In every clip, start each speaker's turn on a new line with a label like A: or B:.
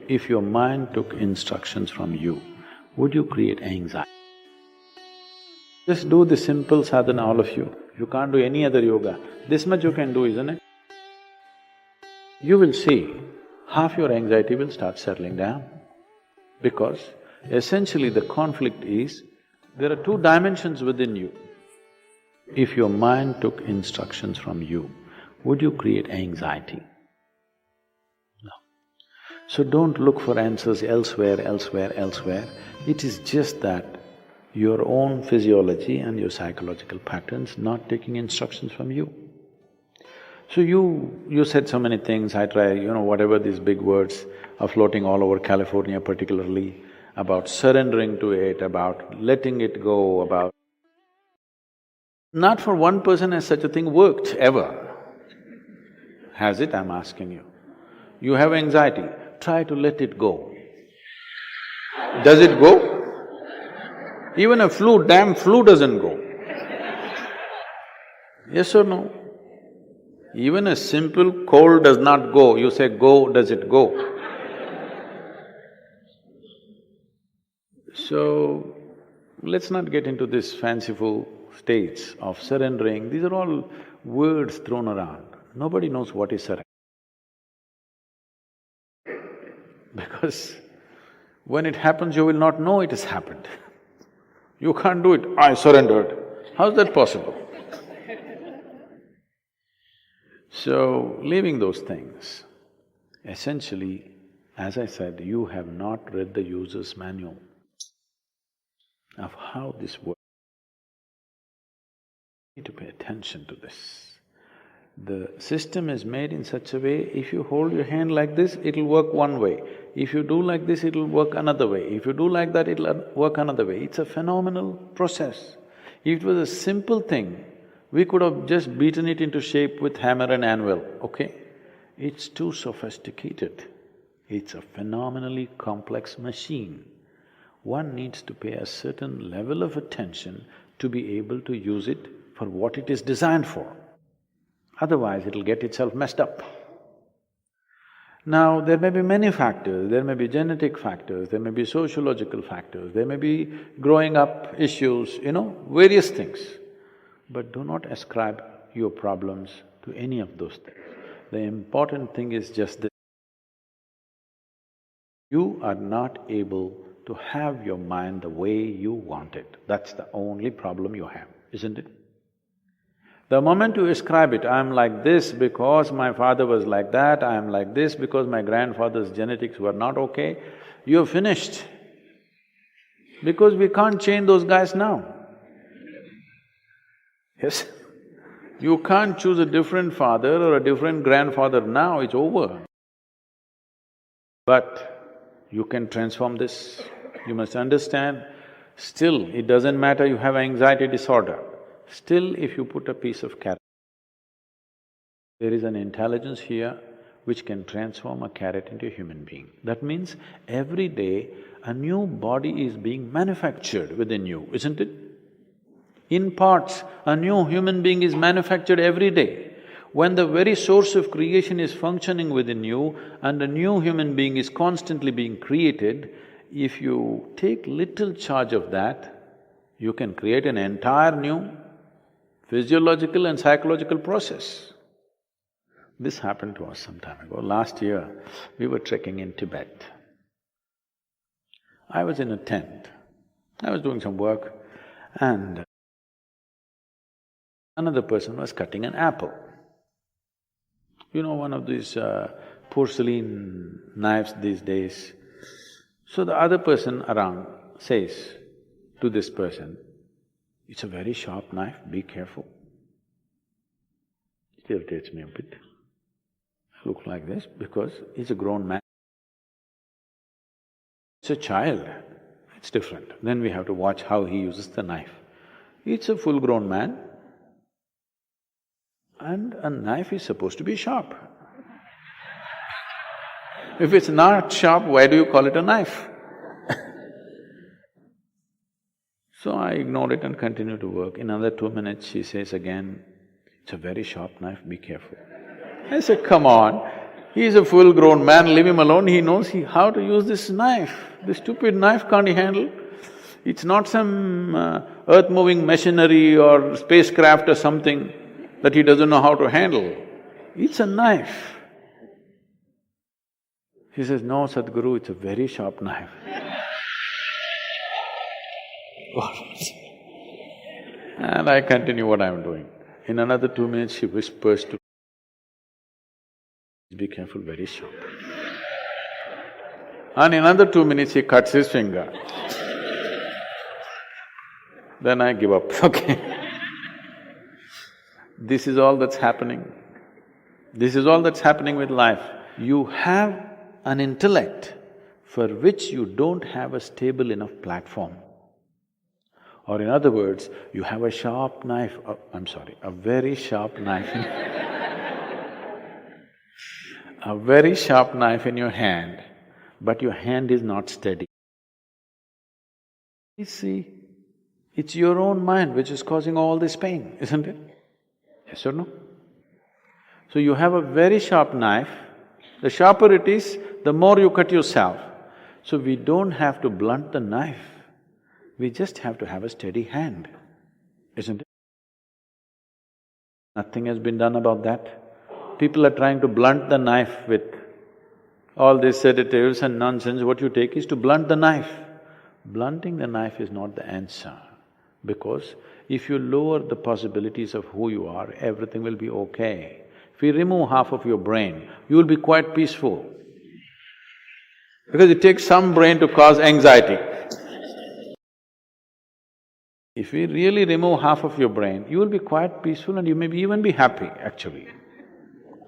A: If your mind took instructions from you, would you create anxiety? Just do the simple sadhana, all of you. You can't do any other yoga. This much you can do, isn't it? You will see half your anxiety will start settling down. Because essentially the conflict is, there are two dimensions within you. If your mind took instructions from you, would you create anxiety? No. So don't look for answers elsewhere, elsewhere, elsewhere. It is just that your own physiology and your psychological patterns not taking instructions from you. So you said so many things, I try, whatever these big words are floating all over California particularly, about surrendering to it, about letting it go, about… Not for one person has such a thing worked, ever. Has it, I'm asking you? You have anxiety, try to let it go. Does it go? Even a damn flu doesn't go. Yes or no? Even a simple cold does not go. You say go, does it go? So, let's not get into this fanciful states of surrendering. These are all words thrown around. Nobody knows what is surrender. Because when it happens, you will not know it has happened. You can't do it, I surrendered. How's that possible? So, leaving those things, essentially, as I said, you have not read the user's manual of how this works. You need to pay attention to this. The system is made in such a way, if you hold your hand like this, it'll work one way. If you do like this, it'll work another way. If you do like that, it'll work another way. It's a phenomenal process. If it was a simple thing, we could have just beaten it into shape with hammer and anvil, okay? It's too sophisticated. It's a phenomenally complex machine. One needs to pay a certain level of attention to be able to use it for what it is designed for. Otherwise, it'll get itself messed up. Now, there may be many factors, there may be genetic factors, there may be sociological factors, there may be growing up issues, various things. But do not ascribe your problems to any of those things. The important thing is just this. You are not able to have your mind the way you want it. That's the only problem you have, isn't it? The moment you ascribe it, I'm like this because my father was like that, I'm like this because my grandfather's genetics were not okay, you're finished. Because we can't change those guys now. Yes? You can't choose a different father or a different grandfather now, it's over. But you can transform this. You must understand, still it doesn't matter you have anxiety disorder. Still, if you put a piece of carrot, there is an intelligence here which can transform a carrot into a human being. That means every day a new body is being manufactured within you, isn't it? In parts, a new human being is manufactured every day. When the very source of creation is functioning within you and a new human being is constantly being created, if you take little charge of that, you can create an entire new physiological and psychological process. This happened to us some time ago. Last year, we were trekking in Tibet. I was in a tent. I was doing some work and another person was cutting an apple. One of these porcelain knives these days. So the other person around says to this person, "It's a very sharp knife, be careful." It irritates me a bit. I look like this because he's a grown man. It's a child, it's different. Then we have to watch how he uses the knife. It's a full-grown man and a knife is supposed to be sharp. If it's not sharp, why do you call it a knife? So I ignored it and continued to work. In another 2 minutes, she says again, "It's a very sharp knife, be careful." I said, "Come on, He's a full-grown man, leave him alone, he knows how to use this knife. This stupid knife can't he handle? It's not some earth-moving machinery or spacecraft or something that he doesn't know how to handle. It's a knife. He says, no, Sadhguru, it's a very sharp knife. And I continue what I'm doing. In another 2 minutes, she whispers to me, be careful, very sharp. And in another 2 minutes, he cuts his finger. Then I give up, okay. This is all that's happening. This is all that's happening with life. You have an intellect for which you don't have a stable enough platform. Or in other words, you have a sharp knife, a very sharp knife a very sharp knife in your hand, but your hand is not steady. You see, it's your own mind which is causing all this pain, isn't it? Yes or no? So you have a very sharp knife, the sharper it is, the more you cut yourself. So we don't have to blunt the knife, we just have to have a steady hand, isn't it? Nothing has been done about that. People are trying to blunt the knife with all these sedatives and nonsense. What you take is to blunt the knife. Blunting the knife is not the answer, because if you lower the possibilities of who you are, everything will be okay. If you remove half of your brain, you will be quite peaceful. Because it takes some brain to cause anxiety. If we really remove half of your brain, you will be quite peaceful and you may even be happy, actually.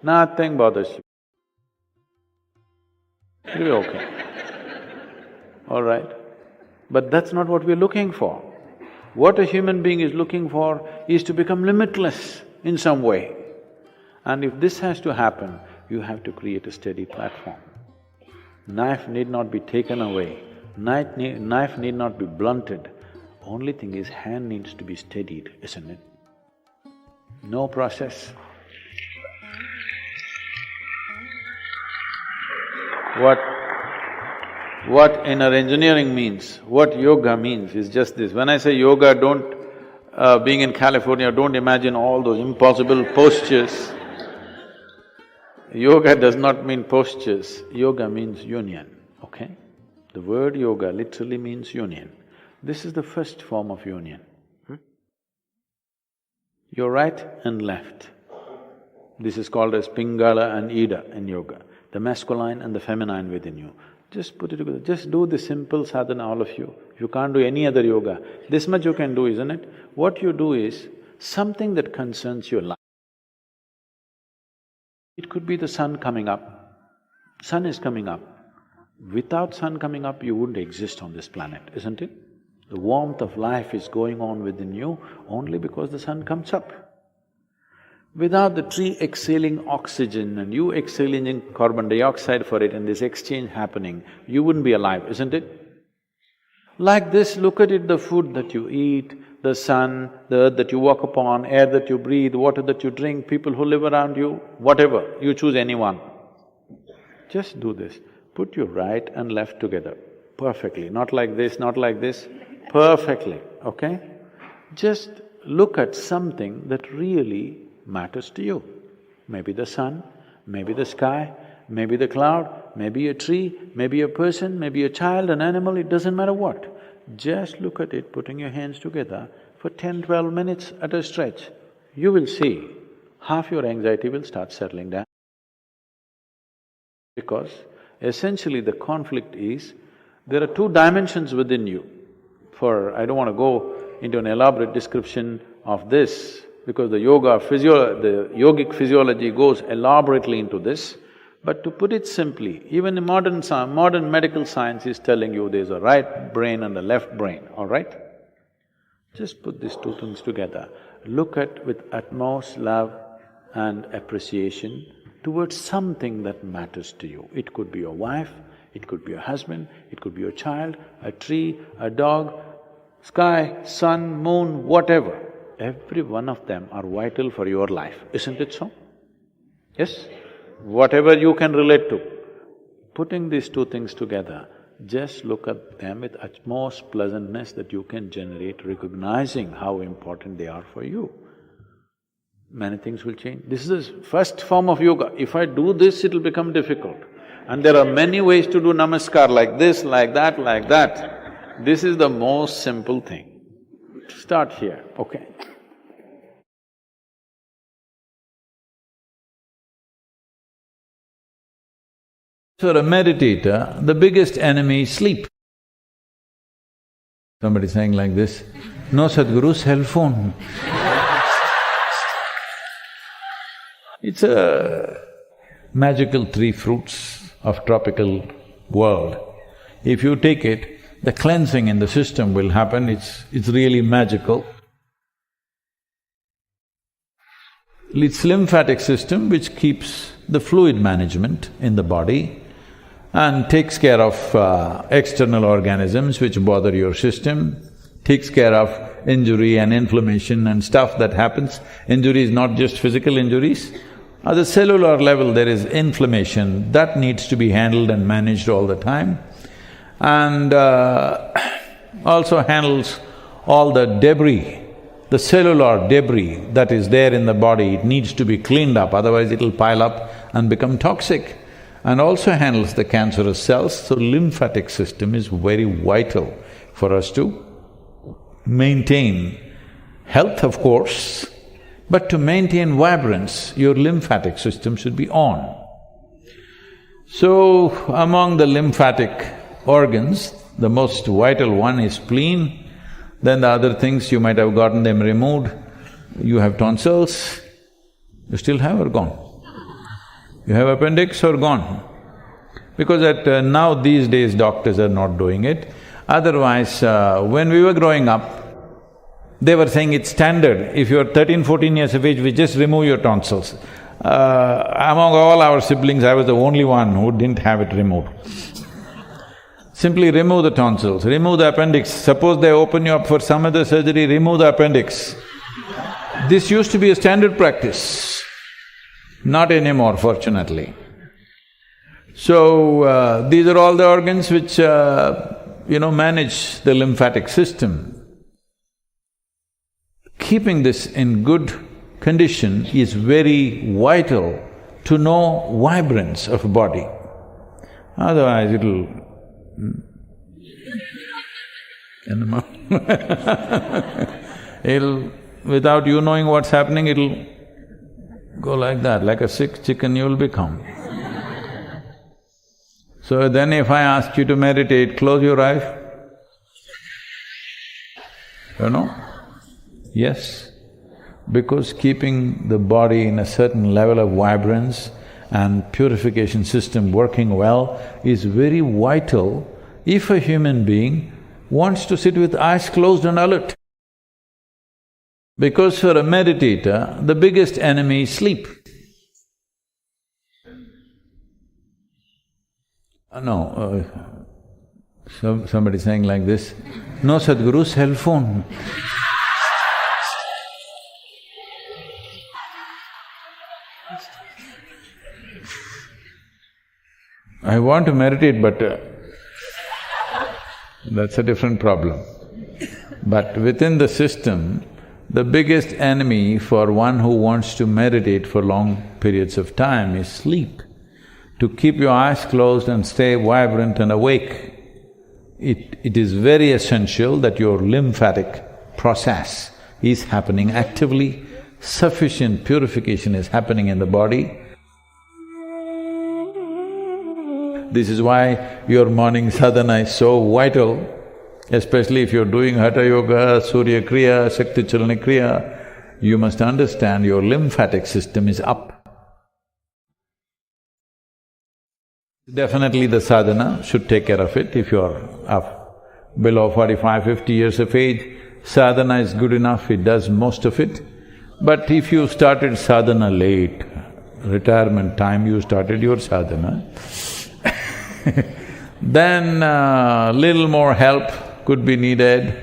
A: Nothing bothers you. It'll be okay. All right? But that's not what we're looking for. What a human being is looking for is to become limitless in some way. And if this has to happen, you have to create a steady platform. Knife need not be taken away, knife need not be blunted. Only thing is, hand needs to be steadied, isn't it? No process. What inner engineering means, what yoga means is just this. When I say yoga, being in California, don't imagine all those impossible postures. Yoga does not mean postures, yoga means union, okay? The word yoga literally means union. This is the first form of union. Your right and left. This is called as Pingala and Ida in yoga, the masculine and the feminine within you. Just put it together, just do the simple sadhana, all of you. If you can't do any other yoga, this much you can do, isn't it? What you do is something that concerns your life. It could be the sun coming up. Sun is coming up. Without sun coming up, you wouldn't exist on this planet, isn't it? The warmth of life is going on within you only because the sun comes up. Without the tree exhaling oxygen and you exhaling carbon dioxide for it and this exchange happening, you wouldn't be alive, isn't it? Like this, look at it, the food that you eat, the sun, the earth that you walk upon, air that you breathe, water that you drink, people who live around you, whatever, you choose anyone. Just do this, put your right and left together, perfectly, not like this, not like this, perfectly, okay? Just look at something that really matters to you. Maybe the sun, maybe the sky, maybe the cloud, maybe a tree, maybe a person, maybe a child, an animal, it doesn't matter what. Just look at it, putting your hands together for 10–12 minutes at a stretch. You will see, half your anxiety will start settling down. Because essentially the conflict is, there are two dimensions within you. I don't want to go into an elaborate description of this, because the yogic physiology goes elaborately into this. But to put it simply, even the modern medical science is telling you there's a right brain and a left brain, all right? Just put these two things together. Look at with utmost love and appreciation towards something that matters to you. It could be your wife, it could be your husband, it could be your child, a tree, a dog, sky, sun, moon, whatever. Every one of them are vital for your life, isn't it so? Yes? whatever you can relate to. Putting these two things together, just look at them with utmost pleasantness that you can generate, recognizing how important they are for you. Many things will change. This is the first form of yoga. If I do this, it'll become difficult. And there are many ways to do namaskar, like this, like that, like that. This is the most simple thing. Start here, okay? For a meditator, the biggest enemy is sleep. Somebody saying like this, no Sadhguru's cell phone. It's a magical three fruits of tropical world. If you take it, the cleansing in the system will happen, it's really magical. It's lymphatic system which keeps the fluid management in the body and takes care of external organisms which bother your system, takes care of injury and inflammation and stuff that happens. Injury is not just physical injuries. At the cellular level, there is inflammation that needs to be handled and managed all the time, and also handles all the debris, the cellular debris that is there in the body. It needs to be cleaned up, otherwise it'll pile up and become toxic, and also handles the cancerous cells. So lymphatic system is very vital for us to maintain health, of course, but to maintain vibrance, your lymphatic system should be on. So, among the lymphatic organs, the most vital one is spleen, then the other things you might have gotten them removed. You have tonsils, you still have or gone? You have appendix or gone? Because now these days doctors are not doing it. Otherwise, when we were growing up, they were saying it's standard. If you're 13, 14 years of age, we just remove your tonsils. Among all our siblings, I was the only one who didn't have it removed. Simply remove the tonsils, remove the appendix. Suppose they open you up for some other surgery, remove the appendix. This used to be a standard practice. Not anymore, fortunately. So, these are all the organs which, manage the lymphatic system. Keeping this in good condition is very vital to know vibrance of body. Otherwise it'll… it'll… without you knowing what's happening, it'll go like that, like a sick chicken you'll become. So then if I ask you to meditate, close your eyes. Yes, because keeping the body in a certain level of vibrance and purification system working well is very vital if a human being wants to sit with eyes closed and alert. Because for a meditator, the biggest enemy is sleep. Somebody saying like this, no Sadhguru's cell phone. I want to meditate, but that's a different problem. But within the system, the biggest enemy for one who wants to meditate for long periods of time is sleep. To keep your eyes closed and stay vibrant and awake, it is very essential that your lymphatic process is happening actively, sufficient purification is happening in the body. This is why your morning sadhana is so vital, especially if you're doing Hatha Yoga, Surya Kriya, Shakti Chalana Kriya, you must understand your lymphatic system is up. Definitely the sadhana should take care of it. If you're below 45, 50 years of age, sadhana is good enough, it does most of it. But if you started sadhana late, retirement time you started your sadhana, then little more help could be needed,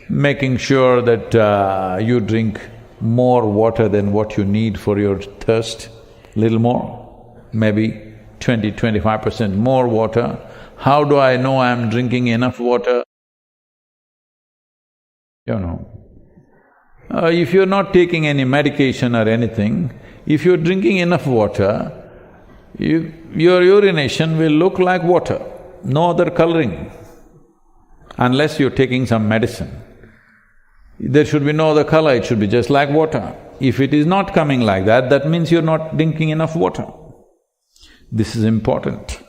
A: making sure that you drink more water than what you need for your thirst, little more.
B: maybe 20–25% more water. How do I know I'm drinking enough water? You know, if you're not taking any medication or anything, if you're drinking enough water, your urination will look like water, no other coloring, unless you're taking some medicine. There should be no other color, it should be just like water. If it is not coming like that, that means you're not drinking enough water. This is important.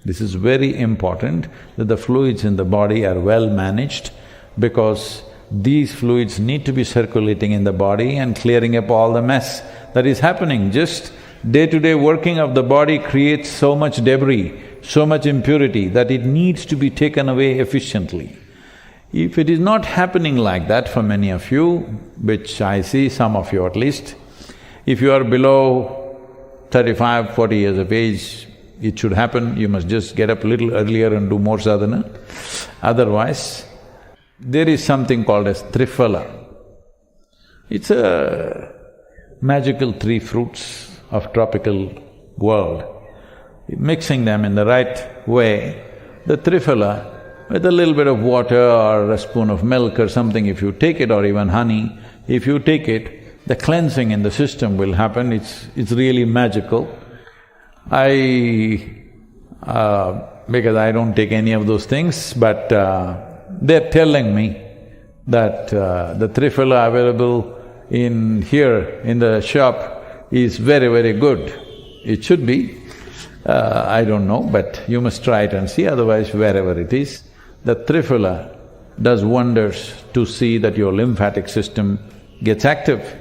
B: This is very important that the fluids in the body are well managed, because these fluids need to be circulating in the body and clearing up all the mess that is happening. Just day-to-day working of the body creates so much debris, so much impurity that it needs to be taken away efficiently. If it is not happening like that for many of you, which I see, some of you at least, if you are below 35, 40 years of age, it should happen, you must just get up a little earlier and do more sadhana. Otherwise, there is something called as triphala. It's a magical three fruits of tropical world. Mixing them in the right way, the triphala, with a little bit of water or a spoon of milk or something, if you take it, or even honey, if you take it, the cleansing in the system will happen, it's really magical. Because I don't take any of those things, but they're telling me that the triphala available in here, in the shop, is very, very good. It should be. I don't know, but you must try it and see, otherwise wherever it is. The triphala does wonders to see that your lymphatic system gets active.